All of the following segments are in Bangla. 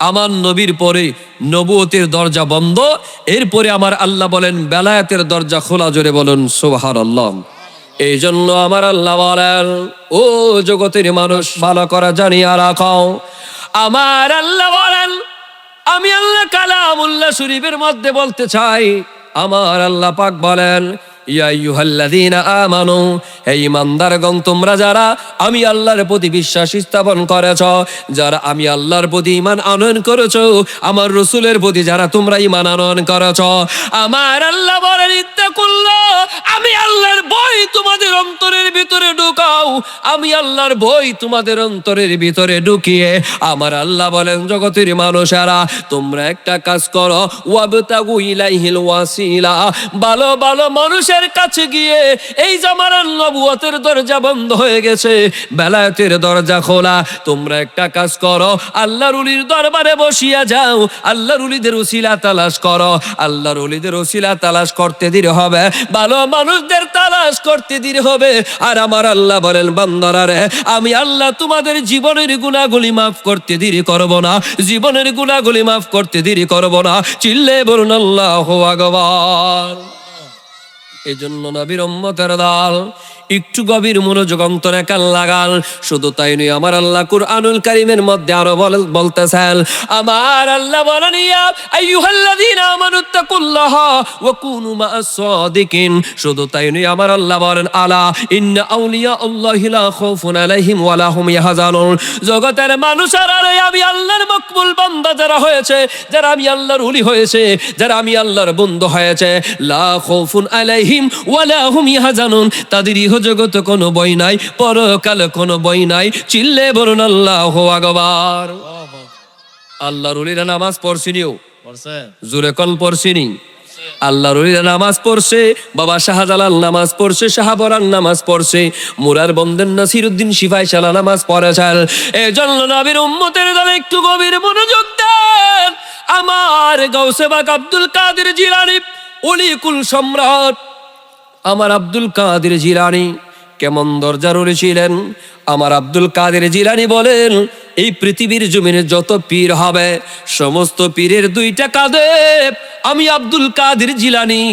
আমার নবীর পরে নবুয়তের দরজা বন্ধ, এরপরে আমার আল্লাহ বলেন বেলায়েতের দরজা খোলা। জোরে বলুন সুবহানাল্লাহ। এই জন্য আমার আল্লাহ বলেন, ও জগতের মানুষ ভালো করে জানিয়া রাখো, আমার আল্লাহ বলেন, আমি আল্লাহ কালামুল্লাহ শরীফের মধ্যে বলতে চাই, আমার আল্লাহ পাক বলেন, ইয়া আইয়ুহাল্লাযীনা আমানু, হে ঈমানদারগণ তোমরা যারা আমি আল্লাহর প্রতি বিশ্বাস স্থাপন করেছ, যারা আমি আল্লাহর প্রতি ঈমান আনয়ন করেছ, আমার রাসূলের প্রতি যারা তোমরা ঈমান আনয়ন করেছ, আমার আল্লাহ বলেন ইত্তাকুল্লাহ, আমি আল্লাহর ভয় তোমাদের অন্তরের ভিতরে ঢুকাও। আমি আল্লাহর ভয় তোমাদের অন্তরের ভিতরে ঢুকিয়ে আমার আল্লাহ বলেন জগতের মানুষেরা তোমরা একটা কাজ করো, ওয়াবতাগু ইলাইহিল ওয়াসিলা, ভালো ভালো মানুষের কাছে গিয়ে এই জামানার নবুয়তের দরজা বন্ধ হয়ে গেছে, বেলায়েতের দরজা খোলা। তোমরা একটা কাজ করো, আল্লাহর ওলির দরবারে বসিয়া যাও, আল্লাহর ওলিদের ওসিলা তালাশ করো। আল্লাহর ওলিদের ওসিলা তালাশ করতে দেরি হবে, ভালো মানুষদের তালাশ করতে দেরি হবে। আর আমার আল্লাহ বলেন বান্দারা রে, আমি আল্লাহ তোমাদের জীবনের গুনাহগুলি মাফ করতে দেরি করব না, জীবনের গুনাহগুলি মাফ করতে দেরি করব না। চিল্লে বলুন আল্লাহু আকবার। এই জন্য নবীর উম্মতের দল একটু গভীর মনোযোগ অন্তরে কান লাগান। শুধু তাই নয়, আমার আল্লাহ কুরআনুল কারীমের মধ্যে আরো বলতেছেন, আমার আল্লাহ বলেন ইয়া আইয়ুহাল্লাযীনা আমানুত্তাকুল্লাহা ওয়া কুনু মাআস সাদিকিন। শুধু তাই নয়, আমার আল্লাহ বলেন আলা ইন্না আউলিয়া আল্লাহি লা খাউফুন আলাইহিম ওয়া লা হুম ইয়াহজানুন। জগতের মানুষেরা রে, আমি আল্লাহর মকবুল বান্দা যারা হয়েছে, যারা আমি আল্লাহর ওলি হয়েছে, যারা আমি আল্লাহর বন্ধু হয়েছে, লা খাউফুন আলাইহিম ওয়া লা হুম ইয়াহজানুন, তাদের জগতে কোনো বই নাই, পরকালে কোনো বই নাই। চিল্লে বলুন আল্লাহু আকবার। আল্লাহর ওলিরা নামাজ পড়ছিনিও, জোরে কোন পড়ছিনি? আল্লাহর ওলিরা নামাজ পড়ছে, বাবা শাহজালাল নামাজ পড়ছে, শাহবরান নামাজ পড়ছে, মুরার বন্দেন নাসিরউদ্দিন সিপাহী শালা নামাজ পড়েছেন। এই জন্য নবীর উম্মতের দলে একটু গভীর মনোযোগ দেন। আমার গাউসে পাক আব্দুল কাদের জিলানী, ওলিকুল সম্রাট আমার আব্দুল কাদের জিলানী কেমন দরজার ওলি ছিলেন? আমার আব্দুল কাদের জিলানী বলেন, এই পৃথিবীর জমিনে যত পীর হবে, সমস্ত পীরের দুইটা কাঁধে আমি আব্দুল কাদের জিলানী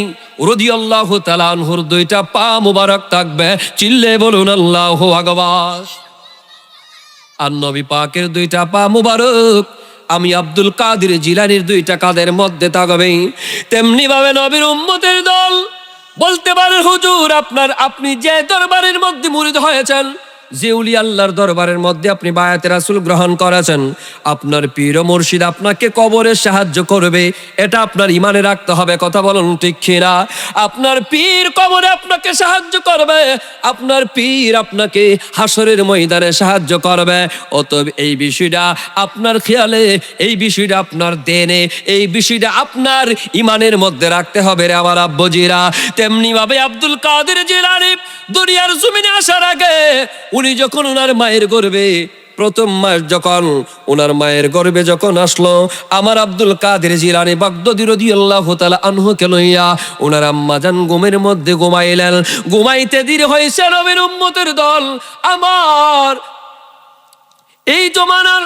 রাদিয়াল্লাহু তাআলা আনহুর দুইটা পা মুবারক থাকবে। চিল্লে বলুন আল্লাহু আকবার। আর নবী পাকের দুইটা পা মুবারক আমি আব্দুল কাদের জিলানীর দুইটা কাঁধের মধ্যে থাকবে। তেমনি ভাবে নবীর উম্মতের দল বলতে পারেন, হুজুর আপনি যে দরবারের মধ্যে মুরিদ হয়েছেন, যে উলি আল্লাহর দরবারের মধ্যে আপনি বায়াতে রাসূল গ্রহণ করেছেন, আপনার পীর ও মুর্শিদ আপনাকে কবরে সাহায্য করবে, এটা আপনার ইমানে রাখতে হবে। কথা বলুন ঠিক কিনা? আপনার পীর কবরে আপনাকে সাহায্য করবে, আপনার পীর আপনাকে হাসরের ময়দানে সাহায্য করবে। অতএব এই বিষয়টা আপনার খেয়ালে, এই বিষয়টা আপনার দেনে, এই বিষয়টা আপনার ইমানের মধ্যে রাখতে হবে রে আমার আব্বুজিরা। তেমনি ভাবে আব্দুল কাদের জিলানী দুনিয়ার জমিনে আসার আগে, উনি যখন ওনার মায়ের গর্ভে প্রথম মাস যখন ওনার মায়ের গর্ভে যখন আসলো, আমার আব্দুল কাদের জিলানী বাগদাদী রাদিয়াল্লাহু তাআলা আনহুকে লইয়া ওনার আম্মা জান ঘুমের মধ্যে ঘুমাইলেন। ঘুমাইতে দেরি হয়েছে নবীর উম্মতের দল, আমার এই জমানার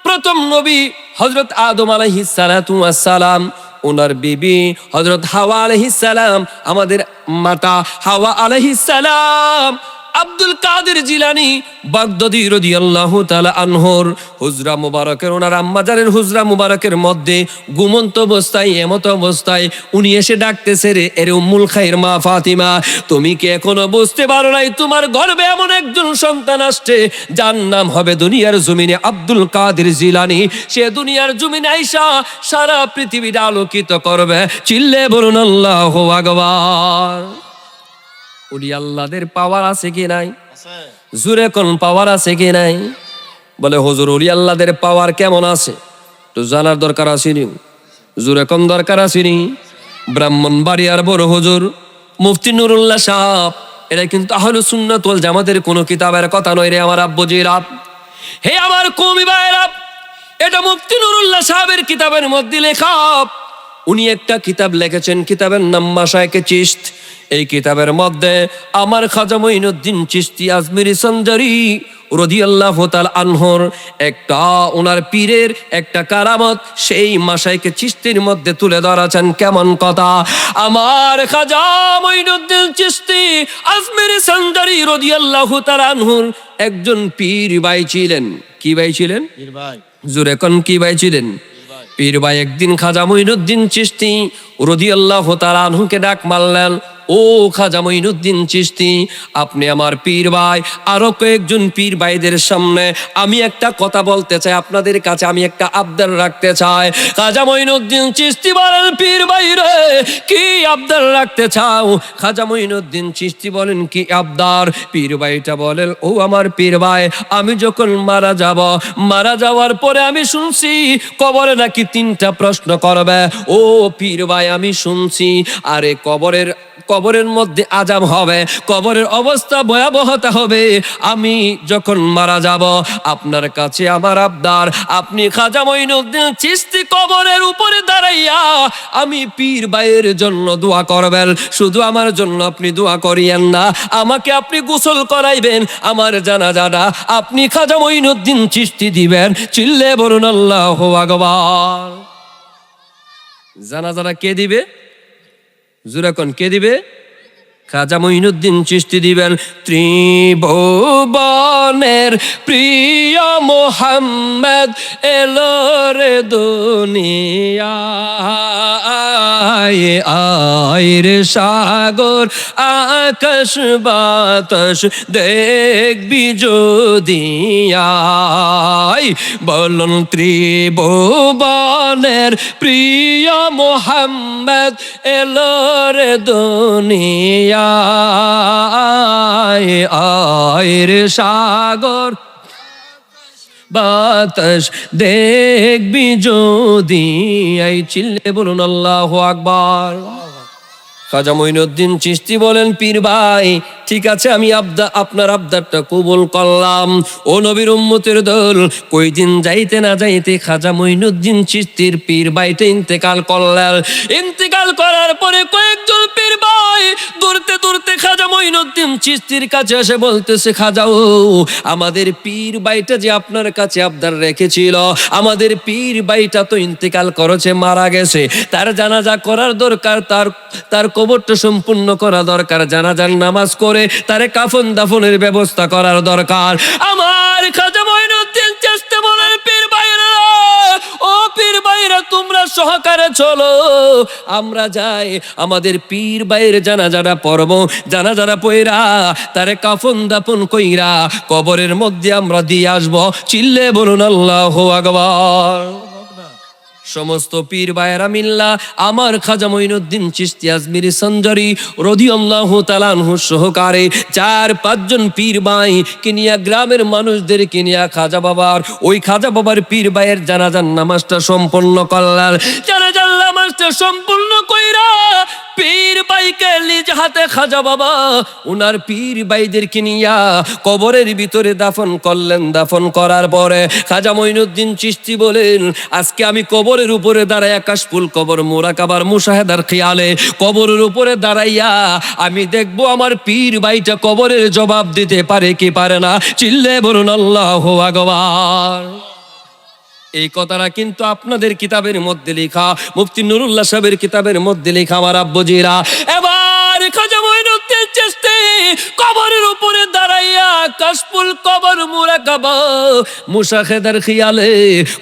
প্রথম নবী হযরত আদম আলাইহিস সালাতু ওয়াস সালাম, ওনার বিবি হযরত হাওয়া আলাইহিস সালাম, আমাদের মাতা হাওয়া আলাইহিস সালাম, আব্দুল কাদের জিলানী বাগদাদী রাদিয়াল্লাহু তাআলা আনহুর হুজরা মুবারকের, ওনার আম্মাজানের হুজরা মুবারকের মধ্যে ঘুমন্ত অবস্থায়, এমত অবস্থায় উনি এসে ডাকতেছে, রে এর উম্মুল খায়র মা ফাতিমা, তুমি কি এখনো বুঝতে পারো নাই তোমার গর্ভে এমন একজন সন্তান আসছে, যার নাম হবে দুনিয়ার জমিনে আব্দুল কাদের জিলানী। সে দুনিয়ার জমিনে আইসা সারা পৃথিবীটা আলোকিত করবে। চিল্লে বলুন আল্লাহু আকবার। উলি আল্লাহদের পাওয়ার আছে কি নাই? জোরে কোন পাওয়ার আছে কি নাই? বলে হুজুর উলি আল্লাহদের পাওয়ার কেমন আছে তো জানার দরকার আসেনি। জোরে কোন দরকার আসেনি? ব্রাহ্মণবাড়িয়ার বড় হুজুর মুফতি নুরুল্লাহ সাহেব, এটা কিন্তু আহলুস সুন্নাত ওয়াল জামাতের কোনো কিতাবের কথা নয় রে আমার আব্বুজিরা। হে আমার কওমি ভাইরা, এটা মুফতি নুরুল্লাহ সাহেবের কিতাবের মধ্যে লেখা। উনি একটা কিতাব লিখেছেন, কিতাবের নাম মাশায়েখে চিশত। এই কিতাবের মধ্যে আমার খাজা মঈনুদ্দিন চিশতি আজমিরি সঞ্জারি রাদিয়াল্লাহু তাআলা আনহুর একটা ওনার পীরের একটা কারামত সেই মাশায়েখে চিশতির মধ্যে তুলে ধরেছেন। কেমন কথা! আমার খাজা মঈনুদ্দিন চিশতি আজমিরি সঞ্জারি রাদিয়াল্লাহু তাআলা আনহুর একজন পীর ভাই ছিলেন। কি ভাই ছিলেন? পীর ভাই। জোরে কোন কি ভাই ছিলেন? পীর ভাই একদিন খাজা মঈনুদ্দিন চিশতি রাদিয়াল্লাহু তাআলা আনহুকে ডাক মারলেন, ও খাজা মঈনুদ্দিন চিশতি, আপনি আমার পীর ভাই, আরো কয়েকজন পীর ভাইদের সামনে আমি একটা কথা বলতে চাই, আপনাদের কাছে আমি একটা আবদার রাখতে চাই। খাজা মঈনুদ্দিন চিশতি বলেন, পীর ভাই রে, কি আবদার রাখতে চাও? খাজা মঈনুদ্দিন চিশতি বলেন, কি আবদার? পীর ভাইটা বলেন, ও আমার পীর ভাই, আমি যখন মারা যাওয়ার পরে আমি শুনছি কবরে নাকি 3টা প্রশ্ন করবে। ও পীর ভাই, আমি শুনছি, আরে কবরের মধ্যে আযাব হবে, কবরের অবস্থা ভয়াবহতা হবে। আমি যখন মারা যাব, আপনার কাছে আমার আবদার, আপনি খাজা মঈনুদ্দিন চিশতি কবরের উপরে দাঁড়াইয়া আমি পীর ভাইয়ের জন্য দোয়া করবেন। শুধু আমার জন্য আপনি দোয়া করিয়েন না, আমাকে আপনি গোসল করাইবেন, আমার জানাজাটা আপনি খাজা মঈনুদ্দিন চিশতি দিবেন। চিল্লে বলুন আল্লাহু আকবার। জানাজাটা কে দিবে? জুরাকন কে দিবে? খাজা মঈনুদ্দিন চিশতি দিবেন। ত্রিভুবনের প্রিয় মোহাম্মদ এলো রে দুনিয়ায়, আয়ের সাগর আকাশ বাতাস দেখবি যদি আয়। বলুন ত্রিভুবনের প্রিয় মোহাম্মদ এলো রে দুনিয়ায়, আয়ের সাগর বাতাস দেখবি যদি আয়। চিল্লে বলুন আল্লাহু আকবার। খাজা মঈনুদ্দিন চিশতি বলেন, পীর ভাই ঠিক আছে, আমি আপনার আবদারটা কবুল করলাম। ও নবীর উম্মতের দল, কয়দিন যাইতে না যাইতে খাজা মঈনুদ্দিন চিশতির পীর ভাইটা ইন্তেকাল করলেন। ইন্তেকাল করার পরে কয়েকজন পীর ভাই দূরতে দূরতে খাজা মঈনুদ্দিন চিশতির কাছে এসে বলতেছে, খাজা ও, আমাদের পীর ভাইটা যে আপনার কাছে আবদার রেখেছিল, আমাদের পীর ভাইটা তো ইন্তেকাল করেছে, মারা গেছে, তার জানাজা করার দরকার, তার কবরটা সম্পূর্ণ করা দরকার, জানাজার নামাজ করে তারে কাফন দাফনের ব্যবস্থা করার দরকার। আমার খাজা মঈনুদ্দিন চিশতি বলেন, পীর ভাইরা, ও পীর ভাইরা, তোমরা সহকারে চলো, আমরা যাই, আমাদের পীর ভাইয়ের জানাজাটা পড়ব, জানাজাটা পয়রা তারে কাফন দাফন কইরা কবরের মধ্যে আমরা দিয়ে আসবো। চিল্লে বলুন আল্লাহু আকবার। সমস্ত পীর ভাইয়েরা মিল্লা আমার খাজা মঈনুদ্দিন চিশতি আজমিরি সঞ্জারি রাদিয়াল্লাহু তাআলা আনহু সহকারে 4-5 জন পীর ভাই কিনিয়া গ্রামের মানুষদের কিনিয়া খাজা বাবার পীর ভাইয়ের জানাজার নামাজটা সম্পন্ন করলেন। জানাজার নামাজটা সম্পূর্ণ কইরা পীর ভাইকে নিজ হাতে খাজা বাবা উনার পীর ভাইদের কিনিয়া কবরের ভিতরে দাফন করলেন। দাফন করার পরে খাজা মঈনুদ্দিন চিশতি বলেন, আজকে আমি কবরের উপরে দাঁড়াইয়া কাশফুল কবর মুরাকাবার মুশাহাদার খেয়ালে কবরের উপরে দাঁড়াইয়া আমি দেখবো আমার পীর ভাইটা কবরের জবাব দিতে পারে কি পারে না। চিল্লে বলুন আল্লাহু আকবার। এই কথাটা কিন্তু আপনাদের কিতাবের মধ্যে লেখা, মুফতি নুরুল্লাহ সাহেবের কিতাবের মধ্যে লেখা। আমার আব্বুজিরা, এবার খাজা মঈনুদ্দিন চিশতি কবরের উপরে দাঁড়াইয়া কাশফুল কবর মুরাকাবা মুশাহাদার খেয়ালে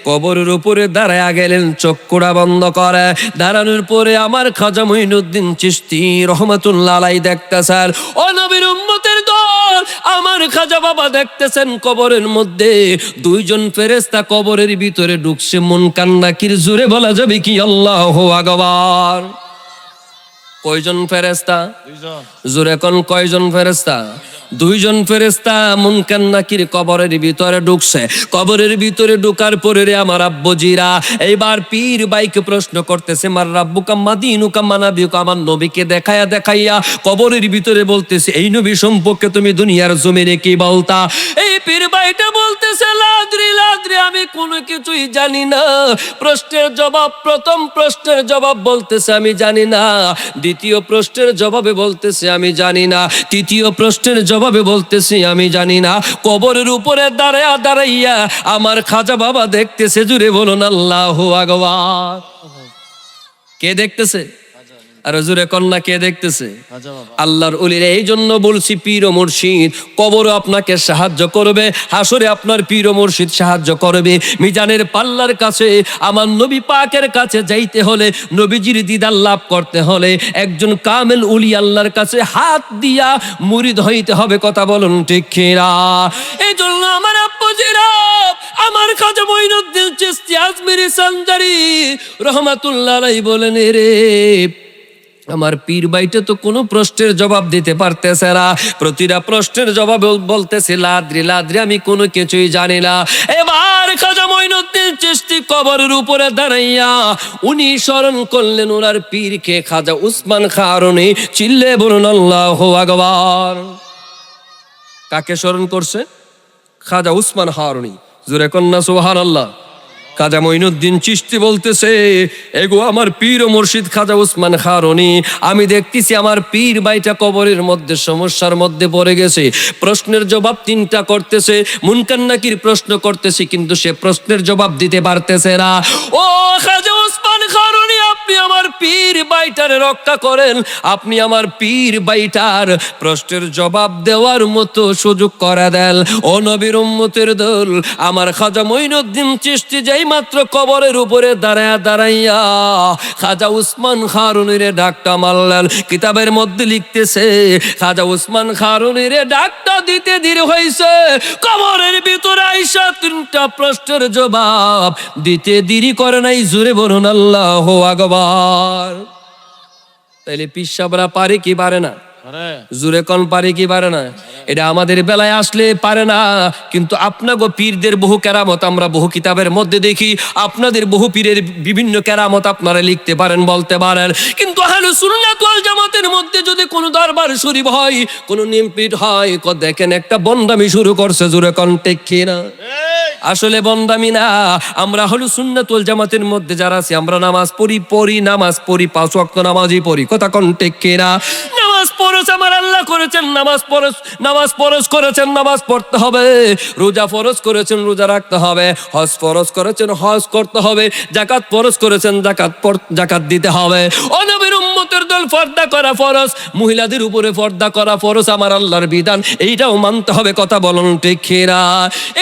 কবরের উপরে দাঁড়াইয়া গেলেন, চক্ষুটা বন্ধ করে। দাঁড়ানোর পরে আমার খাজা মঈনুদ্দিন চিশতি রহমাতুল্লাহ আলাইহি দেখতেছেন, ও নবীর উম্মতের দল, আমার খাজা বাবা দেখতেছেন কবরের মধ্যে 2 জন ফেরেশতা কবরের ভিতরে ঢুকছে। মুনকার নাকির জোরে বলা যাবে কি আল্লাহু আকবার? কয়জন ফেরেশতা? 2 জন। জোরে কোন কয়জন ফেরেশতা? 2 জন ফেরেশতা মুনকার নাকির কবরের ভিতরে ঢুকছে। কবরের ভিতরে ঢুকার পরে রে আমার আব্বুজিরা এইবার পীর ভাইকে প্রশ্ন করতেছে, মার রাব্বুকা মাদিনুকা মানাবিউকা, আমার নবীকে দেখাইয়া কবরের ভিতরে বলতেছে, এই নবী সম্পর্কে তুমি দুনিয়ার জমিনে কি বলতা? এই পীর ভাইটা বলতেছে, লাদ্রি আমি কোনো কিছুই জানি না। প্রশ্নের জবাব, প্রথম প্রশ্নের জবাব বলতেছে আমি জানি না, দ্বিতীয় প্রশ্নের জবাবে বলতেছে আমি জানি না, তৃতীয় প্রশ্নের জবাবে বলতেছি আমি জানি না। কবরের উপরে দাঁড়াইয়া আমার খাজা বাবা দেখতেছে, জুড়ে বলুন আল্লাহু আকবার। কে দেখতেছে? আর জুড়ে কন্যা কে দেখতেছে? আল্লাহর ওলিরা। এই জন্য বলছি পীর ও মুর্শিদ কবরও আপনাকে সাহায্য করবে, হাসরে আপনার পীর ও মুর্শিদ সাহায্য করবে। মিজানের পাল্লার কাছে আমার নবী পাকের কাছে যাইতে হলে, নবীজির দিদার লাভ করতে হলে একজন কামেল উলি আল্লাহর কাছে হাত দিয়া মুরিদ হইতে হবে। কথা বলুন ঠিক কিনা? এই জন্য আমার আব্বুজিরা, আমার খাজা মঈনুদ্দিন চিশতি আজমিরি সানজারি রহমাতুল্লাহ আলাইহি বলেন, রে আমার পীর বাইটা তো কোনো প্রশ্নের জবাব দিতে পারতেছে না, প্রতিটা প্রশ্নের জবাব বলতেছে লাদ্রি লাদ্রি, আমি কোনো কিছুই জানি না। এবার খাজা মঈনুদ্দিন চিশতি কবরের উপরে দাঁড়াইয়া উনি স্মরণ করলেন ওনার পীরকে, খাজা উসমান খাঁ হারুনি। চিল্লে বলুন আল্লাহু আকবার। কাকে স্মরণ করছে? খাজা উসমান হারুনি। জোরে কন্যা সুবহানাল্লাহ। খাজা মঈনুদ্দিন চিশতি বলতেছে, এগো আমার পীর ও মুর্শিদ খাজা উসমান খাঁ হারুনি, আমি দেখতেছি আমার পীর বাইটা কবরের মধ্যে সমস্যার মধ্যে পড়ে গেছে। প্রশ্নের জবাব তিনটা করতেছে, মুনকার নাকির প্রশ্ন করতেছে, কিন্তু সে প্রশ্নের জবাব দিতে পারতেছে না। ও খাজা উসমান খাঁ হারুনি, আপনি আমার পীর বাইটারে রক্ষা করেন, আপনি আমার পীর বাইটার প্রশ্নের জবাব দেওয়ার মতো সুযোগ করে দেন। ও নবীর উম্মতের দল, আমার খাজা মঈনুদ্দিন চিশতি যাই মাত্র কবরের উপরে দাঁড়াইয়া খাজা উসমান খাঁ হারুনির ডাকটা মারলেন। কিতাবের মধ্যে লিখতেছে, খাজা উসমান খাঁ হারুনির ডাকটা দিতে দেরি হয়েছে, কবরের ভিতরে আইসা তিনটা প্রশ্নের জবাব দিতে দেরি করে নাই। জোরে বলুন আল্লাহু আকবার। তাইলে পীর সাহেবরা পারে কি পারে না? জুরে কোন পারে কি পারে না? এটা আমাদের বেলায় আসলে পারে না, কিন্তু আপনাগো পীরদের বহু কেরামত আমরা বহু কিতাবের মধ্যে দেখি। আপনাদের বহু পীরের বিভিন্ন কেরামত আপনারা লিখতে পারেন, বলতে পারেন, কিন্তু আহলুস সুন্নাত ওয়াল জামাতের মধ্যে যদি কোনো দরবার শরীফ হয়, কোনো নিমপিট হয়, দেখেন একটা বন্দামি শুরু করছে। জুরে কোন ঠিক কিনা? আসলে বন্দামি না। আমরা আহলুস সুন্নাত ওয়াল জামাতের মধ্যে যারা আছি, আমরা নামাজ পড়ি, 5 ওয়াক্ত নামাজই পড়ি। কথা কোন ঠিক কিনা? নামাজ ফরজ আমার আল্লাহ করেছেন, নামাজ ফরজ করেছেন, নামাজ পড়তে হবে। রোজা ফরজ করেছেন, রোজা রাখতে হবে। হজ ফরজ করেছেন, হজ করতে হবে। যাকাত ফরজ করেছেন, যাকাত দিতে হবে। ও নবীর উম্মতের দল, পর্দা করা ফরজ, মহিলাদের উপরে পর্দা করা ফরজ, আমার আল্লাহর বিধান, এইটাও মানতে হবে। কথা বলুন ঠিক কিনা?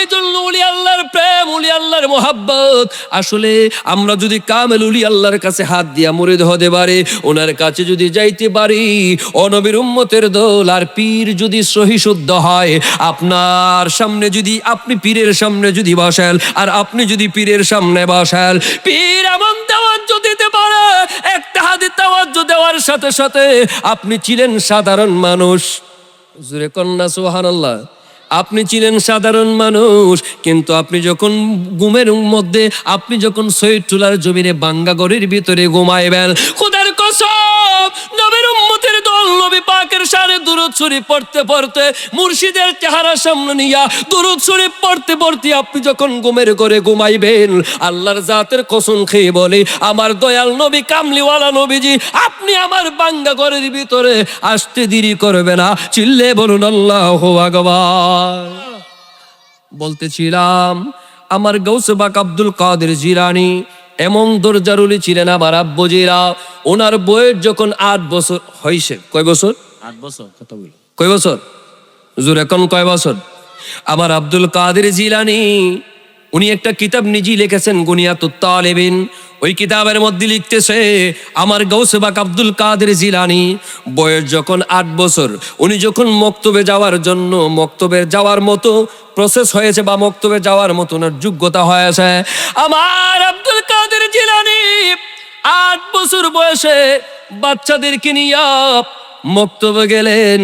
এই জন্য উলি আল্লাহর প্রেম, উলি আল্লাহর মোহাব্বত। আসলে আমরা যদি কামেল উলি আল্লাহর কাছে হাত দিয়া মুরিদ হতে পারি, ওনার কাছে যদি যাইতে পারি, ও নবীর উম্মতের দল, আর পীর যদি সহি শুদ্ধ হয়, আপনার সামনে যদি আপনি পীরের সামনে যদি বসেন, আর আপনি যদি পীরের সামনে বসেন, পীর এমন তাওয়াজ্জুহ দিতে পারে, একটা হাতে তাওয়াজ্জুহ দেওয়ার সাথে সাথে আপনি ছিলেন সাধারণ মানুষ। জোরে কন্যা সুবহানাল্লাহ। আপনি ছিলেন সাধারণ মানুষ, কিন্তু আপনি যখন ঘুমের মধ্যে, আপনি যখন সৈয়দুল্লাহর জমিনে বাঙ্গা ঘরের ভিতরে ঘুমাইবেন, খোদার কসম, নবীর উম্মতের দল নবী পাকের শানে দুরূদ শরীফ পড়তে পড়তে, মুর্শিদের চেহারা সামনে নিয়া দুরূদ শরীফ পড়তে পড়তে আপনি যখন ঘুমের ঘরে ঘুমাইবেন, আল্লাহর জাতের কসম খেয়ে বলে, আমার দয়াল নবী কামলিওয়ালা নবীজি আপনি আমার বাঙ্গা ঘরের ভিতরে আসতে দেরি করবে না। চিল্লে বলুন আল্লাহু আকবার। বলতেছিলাম, আমার গৌসে পাক আব্দুল কাদের জিলানী এমন দরজারুলি ছিলেন আমার আব্বুজিরা। ওনার বয়স যখন 8 বছর হয়েছে, কয় বছর? 8 বছর। কথা বলো, কয় বছর? হুজুর এখন কয় বছর? আমার আব্দুল কাদের জিলানী উনি একটা কিতাব নিজে লিখেছেন, গুনিয়াতুত তালিবিন। ওই কিতাবের মধ্যে লিখতেছে, আমার গৌসে পাক আব্দুল কাদের জিলানী বয়স যখন 8 বছর, উনি যখন মক্তবে যাওয়ার জন্য, মক্তবে যাওয়ার মতো প্রসেস হয়েছে, বা মক্তবে যাওয়ার মতো ওনার যোগ্যতা হয়েছে, আমার আব্দুল কাদের জিলানী 8 বছর বয়সে বাচ্চাদেরকে নিয়ে মক্তবে গেলেন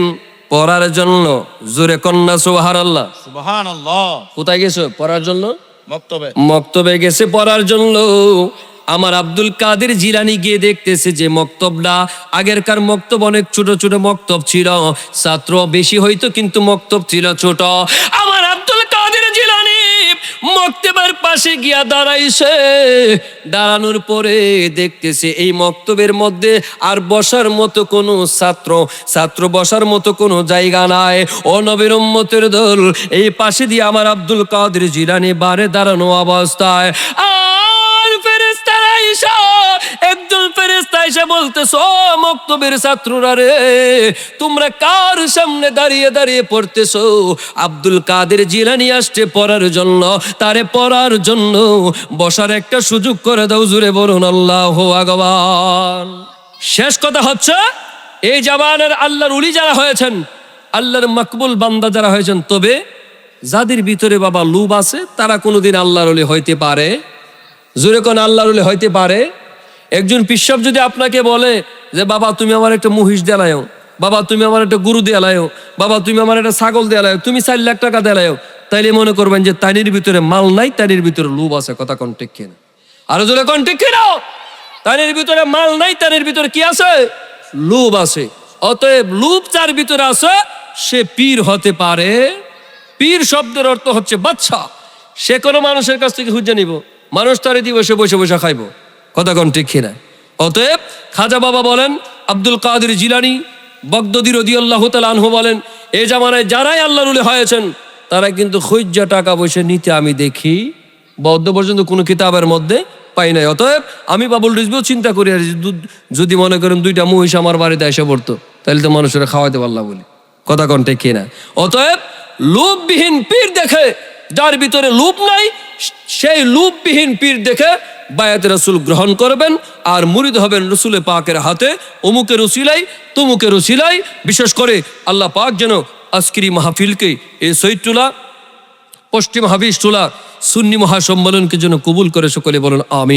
পড়ার জন্য। জোরে কন্যা সুবহানাল্লাহ। সুবহানাল্লাহ। কোথায় গেছো পড়ার জন্য? মক্তবে গেছে পড়ার জন্য। আমার আব্দুল কাদের জিলানী গিয়ে দেখতেছে যে মক্তবটা, আগেরকার মক্তব অনেক ছোট ছোট মক্তব ছিল, ছাত্র বেশি হইতো কিন্তু মক্তব ছিল ছোট। আমার আব্দুল কাদের জিলানী মক্তবের পাশে গিয়া দাঁড়াইছে। দাঁড়ানোর পরে দেখতেছে এই মক্তবের মধ্যে আর বসার মতো কোনো ছাত্র বসার মতো কোনো জায়গা নাই। ও নবীর উম্মতের দল, এই পাশে দিয়ে আমার আব্দুল কাদের জিলানী বারে দাঁড়ানো অবস্থায় আর ফেরেশতারা আইসা একদল ফেরেশতা এসে বলতেছে, ও মক্তবের ছাত্ররা রে, তোমরা কার সামনে দাঁড়িয়ে দাঁড়িয়ে পড়তেছো? আব্দুল কাদের জিলানী আসছে পড়ার জন্য, তারে পড়ার জন্য বসার একটা সুযোগ করে দাও। জুড়ে বলুন আল্লাহু আকবার। শেষ কথা হচ্ছে, এই জামানার আল্লাহর ওলি যারা হয়েছেন, আল্লাহর মকবুল বান্দা যারা হয়েছেন, তবে যাদের ভিতরে বাবা লোভ আছে তারা কোনোদিন আল্লাহর ওলি হইতে পারে। জোরে কোন আল্লাহর ওলি হইতে পারে। একজন পিশাব যদি আপনাকে বলে যে বাবা তুমি আমার একটা মহিষ দেলায়ও, বাবা তুমি আমার একটা গরু দেলায়ও, বাবা তুমি আমার একটা ছাগল দেলায়ও, তুমি 4 লাখ টাকা দেলায়ও, তাইলে মনে করবেন যে তানির ভিতরে মাল নাই, তানির ভিতরে লোভ আছে। কথা কোন ঠিক কিনা? আরো জোরে কোন ঠিক কিনা? তানির ভিতরে মাল নাই, তানির ভিতরে কি আছে? লোভ আছে। অতএব লোভ যার ভিতরে আছে সে পীর হতে পারে। পীর শব্দের অর্থ হচ্ছে বাদশা। সে কোনো মানুষের কাছ থেকে হুজ্জা নিব, মানুষ তারে দিব, সে বসে বসে খাইব। কথা কোন ঠিক কিনা? অতএব খাজা বাবা বলেন, আব্দুল কাদের জিলানী বগদাদী রাদিয়াল্লাহু তাআলা আনহু বলেন, এই জামানায় যারাই আল্লাহর ওলি হয়েছেন তারা কিন্তু খুজ্জা টাকা পয়সা নিতে আমি দেখি বদ্ধ পর্যন্ত কোনো কিতাবের মধ্যে পাই নাই। অতএব আমি বাবুল রিজভিও চিন্তা করি, আর যদি মনে করেন 2টা মহিষ আমার বাড়িতে এসে পড়তো, তাহলে তো মানুষেরা খাওয়াইতে পারলাম বলি। কথা কোন ঠিক কিনা? অতএব লোভবিহীন পীর দেখে, যার ভিতরে লোভ নাই, সেই লোভবিহীন পীর দেখে বায়াতে রাসূল গ্রহণ করবেন আর মুরিদ হবেন রসুলে পাকের হাতে। অমুকের উসিলাই তমুকের উসিলাই। বিশেষ করে আল্লাহ পাক যেন আজকের এই মাহফিলকে, এই সৈয়দুল্লাহ পশ্চিম হাবিজুল্লাহ সুন্নি মহাসম্মেলনকে যেন কবুল করে। সকলে বলুন আমিন।